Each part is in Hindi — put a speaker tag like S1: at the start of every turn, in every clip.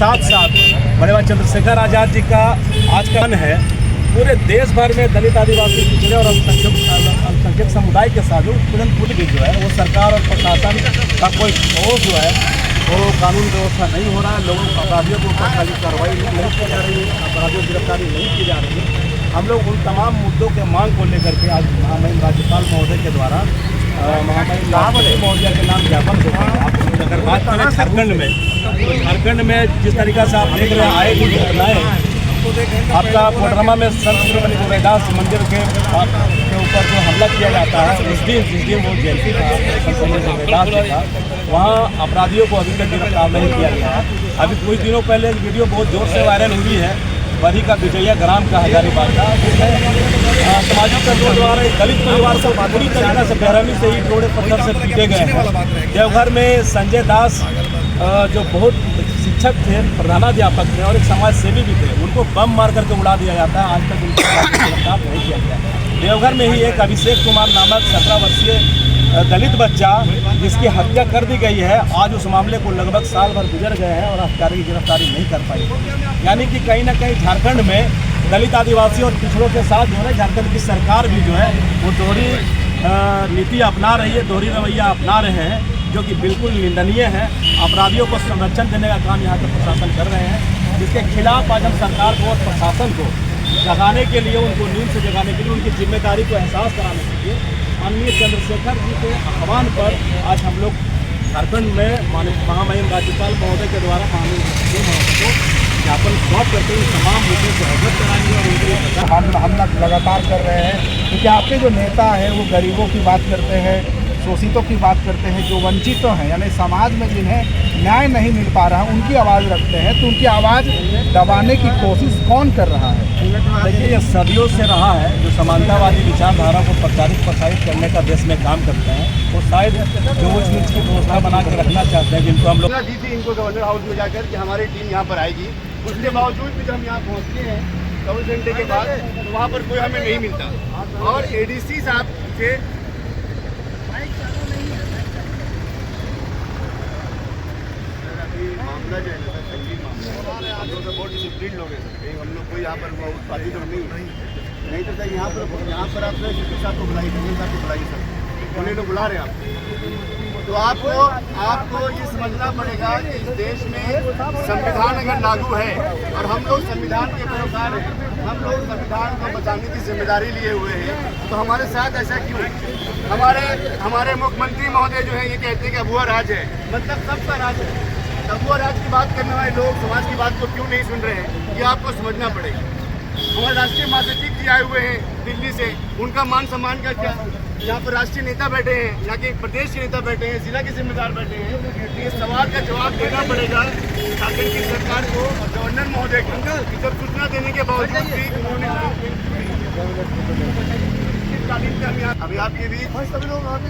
S1: साथ साथ बड़े भाई चंद्रशेखर आज़ाद जी का आज का मन है पूरे देश भर में दलित आदिवासी पिछड़े और अल्पसंख्यक समुदाय के साथ जो खुद भी जो है वो सरकार और प्रशासन का कोई ठोस जो है वो कानून व्यवस्था नहीं हो रहा है। लोगों अपराधियों के ऊपर खाली कार्रवाई नहीं की जा रही है, अपराधियों की गिरफ्तारी नहीं की जा रही है। हम लोग उन तमाम मुद्दों के मांग को लेकर के आज महामहिम राज्यपाल महोदय के द्वारा महामहिम महोदय के नाम ज्ञापन देते हैं। अगर बात करें झारखंड में, तो झारखंड में जिस तरीका से आप देख रहे हैं आए भी घटनाएँ आपका कोडरमा में संत श्री रविदास मंदिर के ऊपर जो हमला किया जाता है जिस दिन वो जयंती था संत श्री रविदास जी का, वहाँ अपराधियों को अभी तक गिरफ्तार नहीं किया गया है। अभी कुछ दिनों पहले एक वीडियो बहुत जोर से वायरल हुई है बरी का विजया ग्राम का हजारीबाग का, जिसमें सामाजिक तत्वों द्वारा दलित परिवार को पूरी तरीके से बेरहमी से ही टोड़े पत्थर से पीटे गए हैं। देवघर में संजय दास जो बहुत शिक्षक थे, प्रधानाध्यापक थे और एक समाज सेवी भी थे, उनको बम मार करके उड़ा दिया जाता है। आज तक उनको गिरफ्तार नहीं किया गया। देवघर में ही एक अभिषेक कुमार नामक 17 वर्षीय दलित बच्चा जिसकी हत्या कर दी गई है, आज उस मामले को लगभग साल भर गुजर गए हैं और हत्यारे की गिरफ्तारी नहीं कर पाई। यानी कि कहीं ना कहीं झारखंड में दलित आदिवासी और पिछड़ों के साथ जो है झारखंड की सरकार भी जो है वो दोहरी नीति अपना रही है, दोहरी रवैया अपना रहे हैं, जो कि बिल्कुल निंदनीय है। अपराधियों को संरक्षण देने का काम यहाँ के प्रशासन कर रहे हैं, जिसके खिलाफ आज हम सरकार को और प्रशासन को जगाने के लिए, उनको नींद से जगाने के लिए, उनकी जिम्मेदारी को एहसास कराने के लिए माननीय चंद्रशेखर जी के आह्वान पर आज हम लोग झारखंड में महामहिम राज्यपाल महोदय के द्वारा महामहिम महोदय को ज्ञापन सौंप करके इन तमाम मुद्दों को अवगत कराएंगे और उनके
S2: हम लगातार कर रहे हैं, क्योंकि आपके जो नेता हैं वो गरीबों की बात करते हैं, शोषितों की बात करते हैं, जो वंचितों हैं यानी समाज में जिन्हें न्याय नहीं मिल पा रहा है उनकी आवाज़ रखते हैं। तो उनकी आवाज़ दबाने की कोशिश कौन कर रहा है?
S1: देखिए, ये सदियों से रहा है जो समानतावादी विचारधारा को प्रचारित प्रसारित करने का देश में काम करते हैं, वो शायद जो ऊंच नीच की व्यवस्था बना के रखना चाहते हैं, जिनको हम लोग
S3: दी थी इनको गवर्नर हाउस में जाकर कि हमारी टीम यहाँ पर आएगी। उसके बावजूद भी जब हम यहाँ पहुँचते हैं 24 घंटे के बाद, तो वहाँ पर कोई हमें नहीं मिलता। और एडीसी साहब के मामला जो है ना संगीन मामला, हम लोग तो बहुत डिसिप्लिन लोग हैं सर। हम लोग कोई यहाँ पर उत्पादी लोग नहीं तो सर यहाँ पर आप साहब को बुलाइए, कमिश्नर साहब को बुलाइए सर, उन्हें लोग बुला रहे हैं आप। तो आपको ये समझना पड़ेगा कि इस देश में संविधान अगर लागू है और हम लोग संविधान के पैरोकार हैं, हम लोग संविधान को बचाने की जिम्मेदारी लिए हुए हैं, तो हमारे साथ ऐसा क्यों? हमारे मुख्यमंत्री महोदय जो है ये कहते हैं कि अबुआ राज है, मतलब सबका राज है। अबुआ राज की बात करने वाले लोग समाज की बात को क्यों नहीं सुन रहे हैं, ये आपको समझना पड़ेगा। हमारे राष्ट्रीय महासचिव जी आए हुए हैं दिल्ली से, उनका मान सम्मान का क्या? यहाँ पर राष्ट्रीय नेता बैठे हैं, यहाँ के प्रदेश के नेता बैठे हैं, जिला के जिम्मेदार बैठे हैं। ये सवाल का जवाब देना पड़ेगा झारखंड की सरकार को और गवर्नर महोदय को, कि जब सूचना देने के बावजूद भी उन्होंने अभी आपके बीच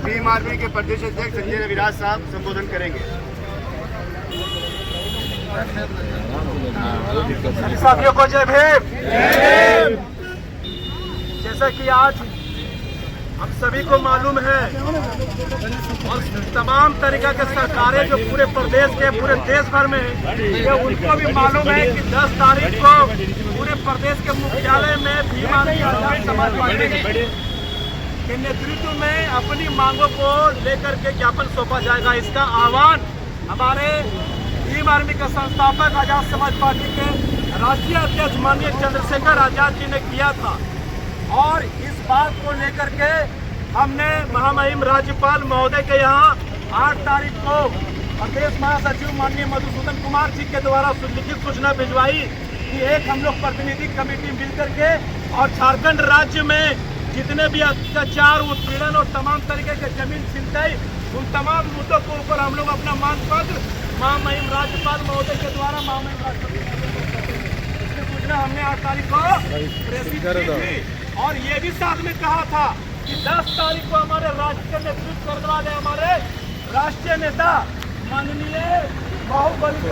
S3: भीम आर्मी के प्रदेश अध्यक्ष संजय रविदास साहब संबोधन करेंगे।
S2: साथियों को जय भीम। जैसा कि आज हम सभी को मालूम है और तमाम तरीका के सरकारें जो पूरे प्रदेश के पूरे देश भर में ये उनको भी मालूम है कि 10 तारीख को पूरे प्रदेश के मुख्यालय में भीम आर्मी आजाद समाज पार्टी के नेतृत्व में अपनी मांगों को लेकर के ज्ञापन सौंपा जाएगा। इसका आह्वान हमारे भीम आर्मी के संस्थापक आजाद समाज पार्टी के राष्ट्रीय अध्यक्ष माननीय चंद्रशेखर आजाद जी ने किया था और इस बात को लेकर के हमने महामहिम राज्यपाल महोदय के यहाँ 8 तारीख को प्रदेश महासचिव माननीय मधुसूदन कुमार जी के द्वारा लिखित सूचना भिजवाई कि एक हम लोग प्रतिनिधि कमेटी मिलकर के और झारखंड राज्य में जितने भी अत्याचार, उत्पीड़न और तमाम तरीके के जमीन छिनताई, उन तमाम मुद्दों के ऊपर हम लोग अपना मांग पत्र महामहिम राज्यपाल महोदय के द्वारा महामहिम राज्यपाल इसकी सूचना हमने 8 तारीख को प्रेषित की थी। और ये भी साथ में कहा था कि 10 तारीख को हमारे राष्ट्रीय नेतृत्व करने वाले हमारे राष्ट्रीय नेता माननीय बाहुबली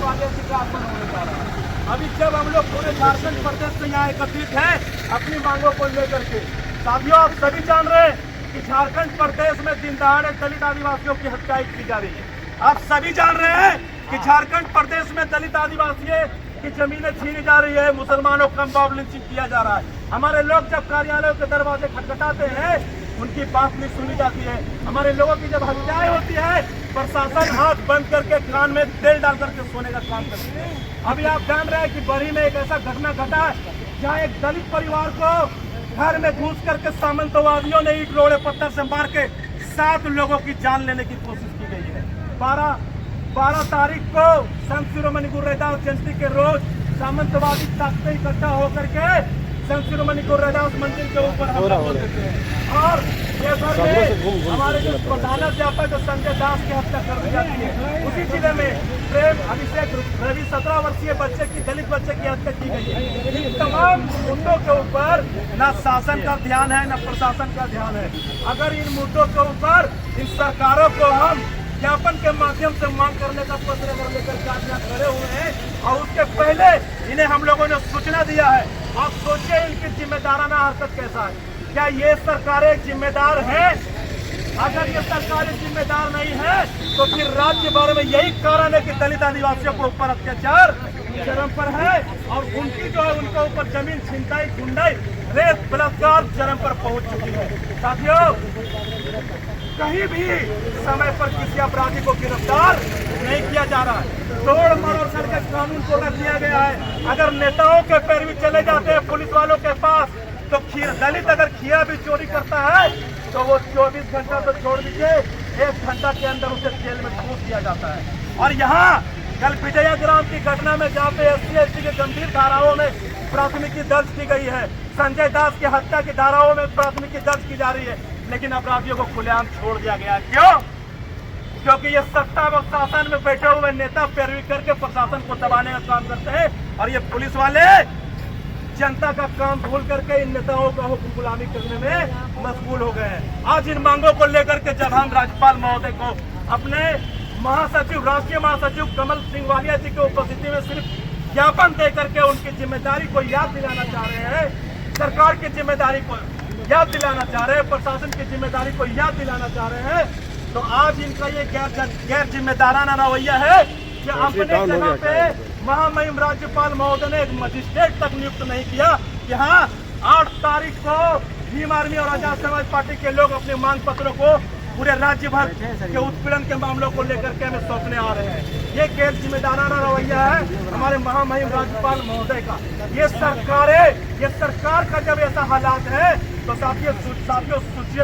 S2: वाले जी का आगमन होने जा रहा है। अभी जब हम लोग पूरे झारखंड प्रदेश से यहाँ एकत्रित हैं अपनी मांगों को लेकर के, साथियों आप सभी जान रहे हैं कि झारखंड प्रदेश में दिन दहाड़े दलित आदिवासियों की हत्याएं की जा रही है। आप सभी जान रहे हैं कि झारखंड प्रदेश में दलित आदिवासियों की जमीनें छीनी जा रही है, मुसलमानों को कम लिंचिंग किया जा रहा है। हमारे लोग जब कार्यालयों के दरवाजे खटखटाते हैं उनकी बात नहीं सुनी जाती है। हमारे लोगों की जब हत्याएं होती है प्रशासन हाथ बंद करके कान में तेल डाल करके सोने का काम करती है। अभी आप जान रहे हैं कि बरी में एक ऐसा घटना घटा जहाँ एक दलित परिवार को घर में घुस करके सामंतवादियों ने ईंट रोड़े पत्थर से मार के 7 लोगों की जान लेने की कोशिश की गई है। 12 तारीख को संत शिरोमणि गुरु रविदास जयंती के रोज सामंतवादी ताकतें इकट्ठा होकर के संत शिरोमणि गुरु रविदास मंदिर के ऊपर हमला कर देते हैं और देश भर में हमारे जो प्रधानाध्यापक संजय दास की हत्या कर दी जाती है। उसी जिले में प्रेम अभिषेक रवि 17 वर्षीय बच्चे की दलित बच्चे की हत्या की गई है। इन तमाम मुद्दों के ऊपर न शासन का ध्यान है न प्रशासन का ध्यान है। अगर इन मुद्दों के ऊपर इन सरकारों को हम ज्ञापन के माध्यम से मांग करने का पत्र अगर लेकर कार्य खड़े हुए हैं और उसके पहले इन्हें हम लोगों ने सूचना दिया है, आप सोचिए इनकी जिम्मेदाराना हरकत कैसा है। क्या ये सरकारें जिम्मेदार हैं? अगर ये सरकारें जिम्मेदार नहीं है तो फिर राज्य भर में यही कारण है कि दलित आदिवासियों के ऊपर अत्याचार चरम पर है और उनकी जो है उनके ऊपर जमीन छिनताई गुंडाई रेप बलात्कार चरम पर पहुंच चुकी है। साथियों, कहीं भी समय पर किसी अपराधी को गिरफ्तार नहीं किया जा रहा है। तोड़ मरोड़ करके कानून को रख दिया गया है। अगर नेताओं के पैरवी चले जाते हैं पुलिस वालों के पास तो दलित अगर खिया भी चोरी करता है तो वो 24 घंटा तो छोड़ दीजिए 1 घंटा के अंदर उसे जेल में ठूस दिया जाता है। और यहाँ कल विजया ग्राम की घटना में जहाँ पे SC/ST के गंभीर धाराओं में प्राथमिकी दर्ज की गई है, संजय दास की हत्या की धाराओं में प्राथमिकी दर्ज की जा रही है, लेकिन अपराधियों को खुलेआम छोड़ दिया गया। क्यों? क्योंकि ये सत्ता व शासन में बैठे हुए नेता पैरवी करके प्रशासन को दबाने का काम करते हैं और ये पुलिस वाले जनता का काम भूल करके इन नेताओं का हुक्म गुलामी करने में मशगूल हो गए हैं। आज इन मांगों को लेकर के जब हम राज्यपाल महोदय को अपने महासचिव राष्ट्रीय महासचिव कमल सिंह वालिया जी की उपस्थिति में सिर्फ ज्ञापन दे करके उनकी जिम्मेदारी को याद दिलाना चाह रहे हैं, सरकार की जिम्मेदारी को याद दिलाना चाह रहे हैं, प्रशासन की जिम्मेदारी को याद दिलाना चाह रहे हैं, तो आज इनका ये गैर जिम्मेदाराना रवैया है कि अपने जगह पे महामहिम राज्यपाल महोदय ने एक मजिस्ट्रेट तक नियुक्त नहीं किया कि हाँ 8 तारीख को भीम आर्मी और आजाद समाज पार्टी के लोग अपने मांग पत्रों को पूरे राज्य भर के उत्पीड़न के मामलों को लेकर के हमें सौंपने आ रहे हैं। ये गैर जिम्मेदाराना रवैया है हमारे महामहिम राज्यपाल महोदय का। ये सरकार का जब ऐसा हालात है तो साथियों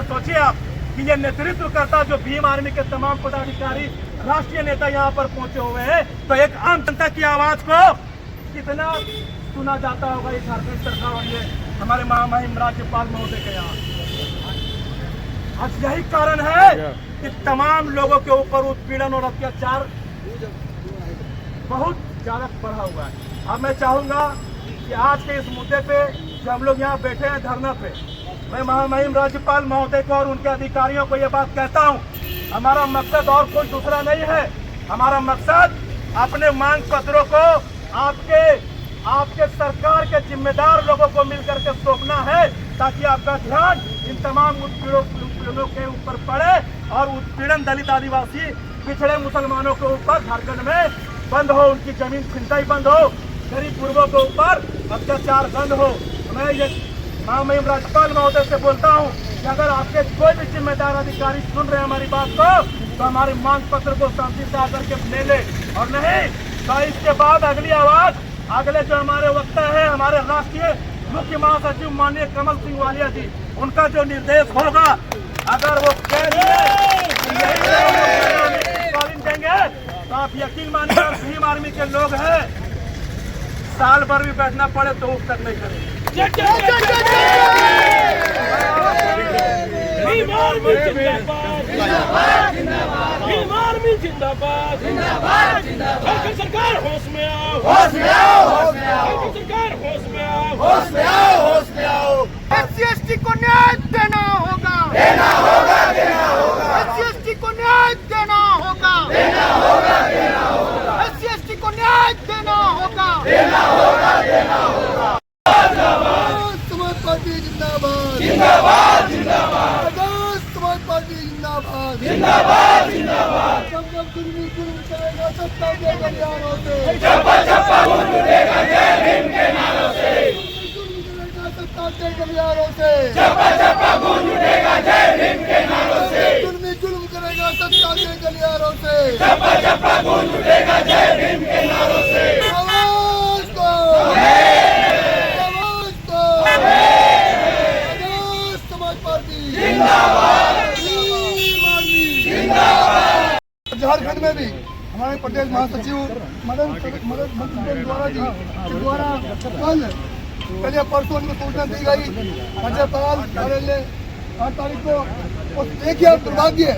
S2: सोचिए आप कि ये नेतृत्व करता जो भीम आर्मी के तमाम पदाधिकारी राष्ट्रीय नेता यहाँ पर पहुंचे हुए हैं तो एक आम जनता की आवाज को कितना सुना जाता होगा ये झारखंड सरकार और ये हमारे महामहिम राज्यपाल महोदय के यहाँ। आज यही कारण है कि तमाम लोगों के ऊपर उत्पीड़न और अत्याचार बहुत ज्यादा बढ़ा हुआ है। अब मैं चाहूंगा कि आज के इस मुद्दे पे जो हम लोग यहाँ बैठे हैं धरना पे, मैं महामहिम राज्यपाल महोदय को और उनके अधिकारियों को ये बात कहता हूँ, हमारा मकसद और कोई दूसरा नहीं है। हमारा मकसद अपने मांग पत्रों को आपके सरकार के जिम्मेदार लोगों को मिलकर के सौंपना है ताकि आपका ध्यान इन तमाम उत्पीड़नों के ऊपर पड़े और उत्पीड़न दलित आदिवासी पिछड़े मुसलमानों के ऊपर झारखंड में बंद हो, उनकी जमीन छिनताई बंद हो, गरीब गुरबों के ऊपर अत्याचार बंद हो। मैं ये महामहिम राज्यपाल महोदय से बोलता हूँ कि अगर आपके कोई भी जिम्मेदार अधिकारी सुन रहे हैं हमारी बात को तो हमारे मांग पत्र को शांति से आकर के ले ले, और नहीं तो इसके बाद अगली आवाज अगले जो हमारे वक्ता है हमारे राष्ट्रीय मुख्य महासचिव माननीय कमल सिंह वालिया जी, उनका जो निर्देश होगा अगर वो देंगे तो आप यकीन मानिए भीम आर्मी के लोग हैं, साल भर भी बैठना पड़े तो उस तक नहीं करेंगे।
S1: भीम आर्मी जिंदाबाद, भीम आर्मी जिंदाबाद, झारखंड सरकार होश में आओ, झारखंड सरकार होश में आओ।
S2: SC/ST को न्याय देना होगा, SC/ST को न्याय देना होगा, SC/ST को न्याय देना होगा। समाज पार्टी जिंदाबाद, समाज पार्टी जिंदाबाद।
S3: के गलियारों से, जुल्मी जुल्म करेगा सत्ता के गलियारों से, आवाज को, आवाज को, आजाद समाज पार्टी झारखंड में भी हमारे प्रदेश महासचिव मदन द्वारा जी के द्वारा कल या परसों उनको सूचना दी गई राज्यपाल कार्यालय 8 तारीख को। और देखिए अब दुर्भाग्य है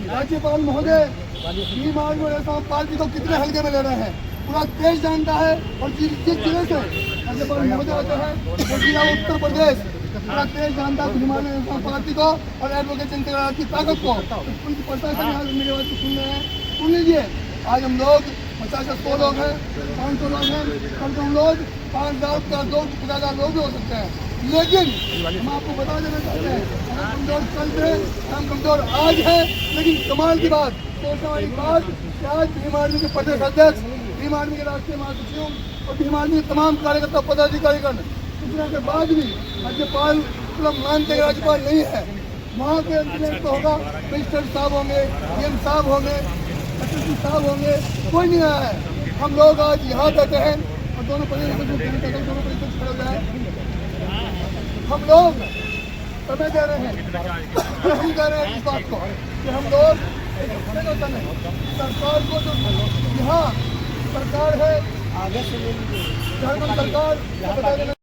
S3: राज्यपाल महोदय बीमार में पार्टी को कितने हल्के में ले रहे हैं, पूरा देश जानता है। और जिस जिले से राज्यपाल महोदय होते हैं वो जिला उत्तर प्रदेश, पूरा देश जानता है हिमालय नेशनल पार्टी को और एडवोकेट जनता दल की ताकत को। पुलिस प्रशासन आज मेरी बात सुन रहे हैं, सुन लीजिए। आज हम लोग 50-100 लोग हैं, 500 लोग हैं, कम से कम लोग 5,000 का 2,000 लोग भी हो सकते हैं। लेकिन हम आपको बता देना चाहते हैं हम कमजोर कल थे, हम कमजोर आज है। लेकिन कमाल की बात, सोचने वाली बात कि आज भीम आर्मी के प्रदेश अध्यक्ष, भीम आर्मी के राष्ट्रीय महासचिव और भीम आर्मी के तमाम कार्यकर्ता पदाधिकारीगण सूचना के बाद भी राज्यपाल मानते हैं राज्यपाल नहीं है। वहाँ के इंतजाम तो होगा, मजिस्ट्रेट साहब होंगे, डीएम साहब होंगे, एसएसपी साहब होंगे, कोई नहीं आया है। हम लोग आज यहाँ बैठे हैं और दोनों परिषद खड़े हो जाए। हम लोग समय दे रहे हैं, हम कह रहे हैं इस बात को कि हम लोग सरकार को जो यहाँ सरकार है झारखंड सरकार